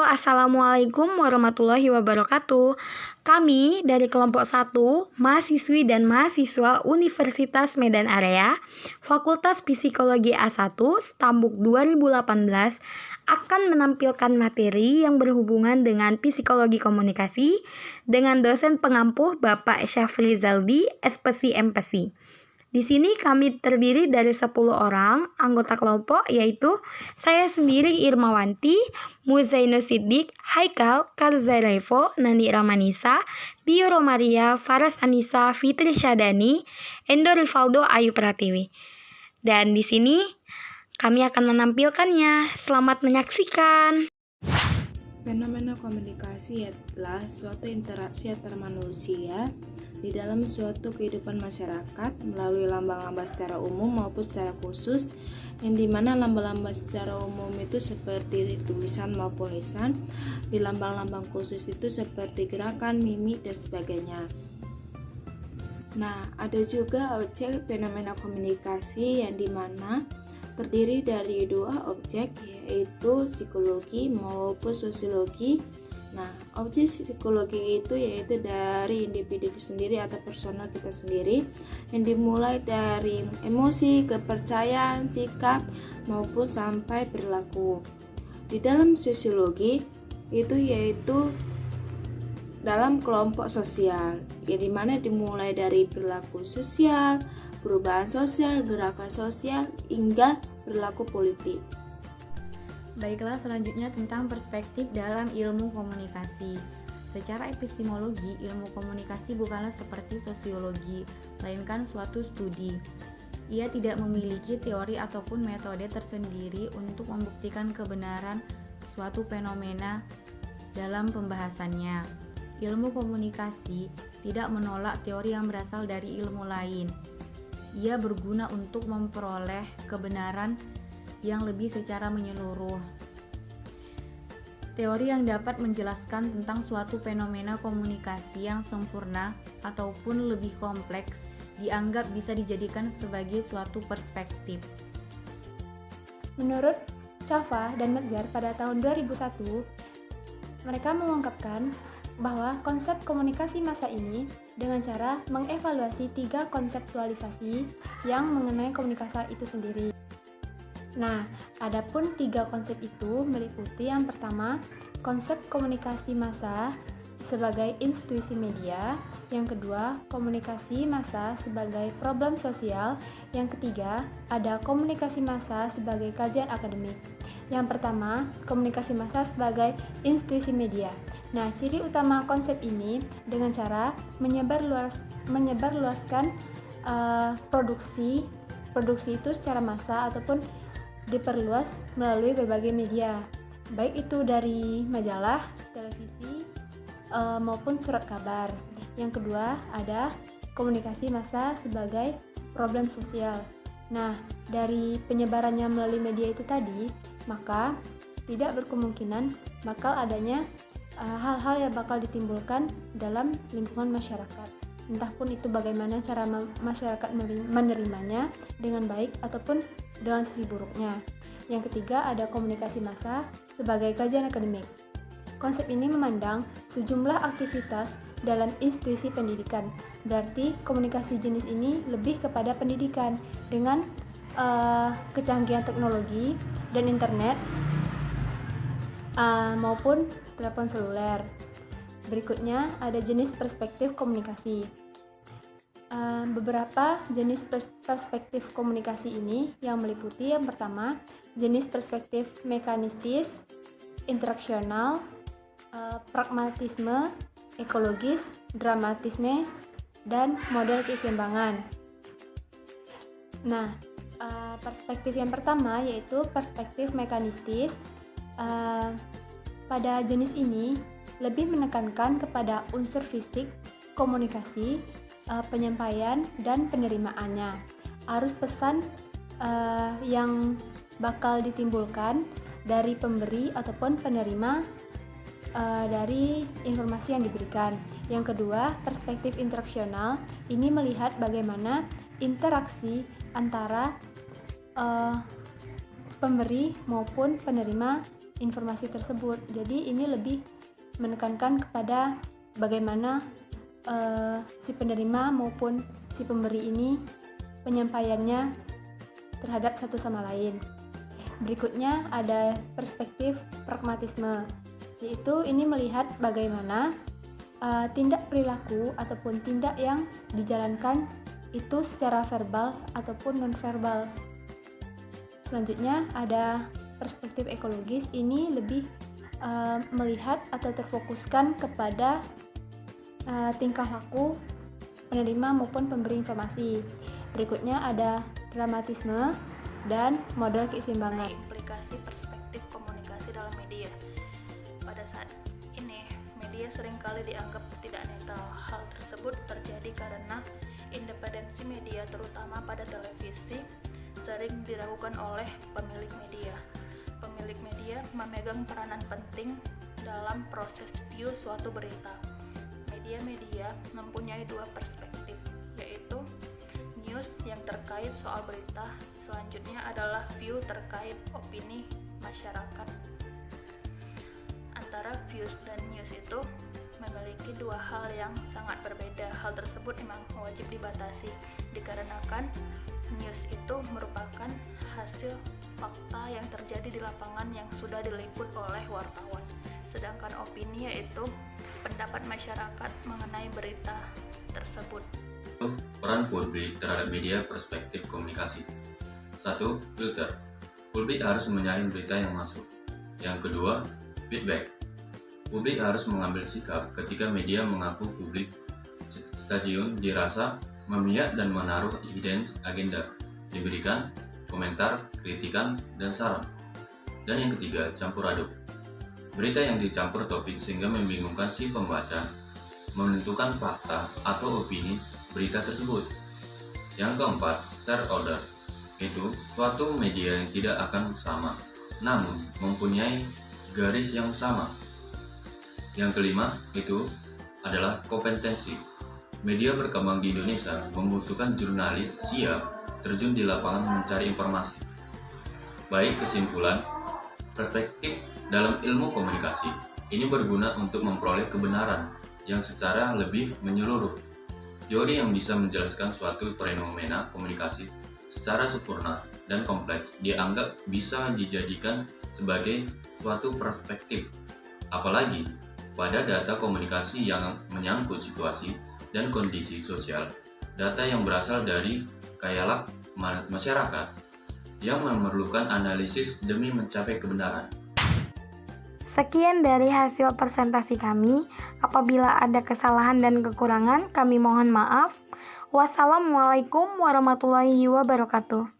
Assalamualaikum warahmatullahi wabarakatuh. Kami dari kelompok 1, mahasiswi dan mahasiswa Universitas Medan Area, Fakultas Psikologi A1, Stambuk 2018, akan menampilkan materi yang berhubungan dengan psikologi komunikasi dengan dosen pengampuh Bapak Syafri Zaldi, SPSI MPSI. Di sini kami terdiri dari 10 orang anggota kelompok, yaitu saya sendiri Irmawanti, Muzaino Siddiq, Haikal, Karzairevo, Nani Ramanisa, Bio Romaria, Faras Anissa, Fitri Syadani, Endo Rivaldo Ayu Pratiwi. Dan di sini kami akan menampilkannya. Selamat menyaksikan. Fenomena komunikasi adalah suatu interaksi antar manusia di dalam suatu kehidupan masyarakat melalui lambang-lambang secara umum maupun secara khusus, yang dimana lambang-lambang secara umum itu seperti tulisan maupun lisan, di lambang-lambang khusus itu seperti gerakan, mimik, dan sebagainya. Nah, ada juga objek fenomena komunikasi yang dimana terdiri dari dua objek, yaitu psikologi maupun sosiologi. Nah, objek psikologi itu yaitu dari individu sendiri atau personal kita sendiri, yang dimulai dari emosi, kepercayaan, sikap, maupun sampai perilaku. Di dalam sosiologi itu yaitu dalam kelompok sosial, yang dimana dimulai dari perilaku sosial, perubahan sosial, gerakan sosial, hingga perilaku politik. Baiklah, selanjutnya tentang perspektif dalam ilmu komunikasi. Secara epistemologi, ilmu komunikasi bukanlah seperti sosiologi, melainkan suatu studi. Ia tidak memiliki teori ataupun metode tersendiri untuk membuktikan kebenaran suatu fenomena dalam pembahasannya. Ilmu komunikasi tidak menolak teori yang berasal dari ilmu lain. Ia berguna untuk memperoleh kebenaran yang lebih secara menyeluruh. Teori yang dapat menjelaskan tentang suatu fenomena komunikasi yang sempurna ataupun lebih kompleks dianggap bisa dijadikan sebagai suatu perspektif. Menurut Chava dan Metzger pada tahun 2001, mereka mengungkapkan bahwa konsep komunikasi massa ini dengan cara mengevaluasi 3 konseptualisasi yang mengenai komunikasi itu sendiri. Nah, adapun 3 konsep itu meliputi yang pertama, konsep komunikasi massa sebagai institusi media, yang kedua, komunikasi massa sebagai problem sosial, yang ketiga, ada komunikasi massa sebagai kajian akademik. Yang pertama, komunikasi massa sebagai institusi media. Nah, ciri utama konsep ini dengan cara menyebarluaskan produksi itu secara massa ataupun diperluas melalui berbagai media, baik itu dari majalah, televisi, maupun surat kabar. Yang kedua, ada komunikasi massa sebagai problem sosial. Nah, dari penyebarannya melalui media itu tadi, maka tidak berkemungkinan bakal adanya hal-hal yang bakal ditimbulkan dalam lingkungan masyarakat. Entah pun itu bagaimana cara masyarakat menerimanya dengan baik ataupun dengan sisi buruknya. Yang ketiga, ada komunikasi massa sebagai kajian akademik. Konsep ini memandang sejumlah aktivitas dalam institusi pendidikan. Berarti komunikasi jenis ini lebih kepada pendidikan dengan kecanggihan teknologi dan internet maupun telepon seluler. Berikutnya ada jenis perspektif komunikasi. Beberapa jenis perspektif komunikasi ini yang meliputi yang pertama, jenis perspektif mekanistis, interaksional, pragmatisme, ekologis, dramatisme, dan model keseimbangan. Nah, perspektif yang pertama yaitu perspektif mekanistis. Pada jenis ini lebih menekankan kepada unsur fisik, komunikasi, penyampaian, dan penerimaannya. Arus pesan yang bakal ditimbulkan dari pemberi ataupun penerima dari informasi yang diberikan. Yang kedua, perspektif interaksional ini melihat bagaimana interaksi antara pemberi maupun penerima informasi tersebut. Jadi ini lebih menekankan kepada bagaimana si penerima maupun si pemberi ini penyampaiannya terhadap satu sama lain. Berikutnya ada perspektif pragmatisme, yaitu ini melihat bagaimana tindak perilaku ataupun tindak yang dijalankan itu secara verbal ataupun non-verbal. Selanjutnya ada perspektif ekologis, ini lebih melihat atau terfokuskan kepada tingkah laku penerima maupun pemberi informasi. Berikutnya ada dramatisme dan model keseimbangan. Implikasi perspektif komunikasi dalam media. Pada saat ini, media seringkali dianggap tidak netral. Hal tersebut terjadi karena independensi media, terutama pada televisi, sering diragukan oleh pemilik media. Pemilik media memegang peranan penting dalam proses view suatu berita. Media-media mempunyai dua perspektif, yaitu news yang terkait soal berita, selanjutnya adalah view terkait opini masyarakat. Antara views dan news itu memiliki dua hal yang sangat berbeda. Hal tersebut memang wajib dibatasi, dikarenakan news itu merupakan hasil fakta yang terjadi di lapangan yang sudah diliput oleh wartawan. Sedangkan opini yaitu pendapat masyarakat mengenai berita tersebut. Peran publik terhadap media perspektif komunikasi. 1. Filter. Publik harus menyaring berita yang masuk. Yang kedua, feedback. Publik harus mengambil sikap ketika media mengaku publik stadion dirasa memihak dan menaruh hidden agenda. Diberikan komentar, kritikan, dan saran. Dan yang ketiga, campur aduk. Berita yang dicampur topik sehingga membingungkan si pembaca menentukan fakta atau opini berita tersebut. Yang keempat, share order. Itu suatu media yang tidak akan sama, namun mempunyai garis yang sama. Yang kelima, itu adalah kompetensi. Media berkembang di Indonesia membutuhkan jurnalis siap terjun di lapangan mencari informasi. Baik kesimpulan, perspektif dalam ilmu komunikasi ini berguna untuk memperoleh kebenaran yang secara lebih menyeluruh. Teori yang bisa menjelaskan suatu fenomena komunikasi secara sempurna dan kompleks dianggap bisa dijadikan sebagai suatu perspektif. Apalagi pada data komunikasi yang menyangkut situasi dan kondisi sosial, data yang berasal dari khayal masyarakat yang memerlukan analisis demi mencapai kebenaran. Sekian dari hasil presentasi kami. Apabila ada kesalahan dan kekurangan, kami mohon maaf. Wassalamualaikum warahmatullahi wabarakatuh.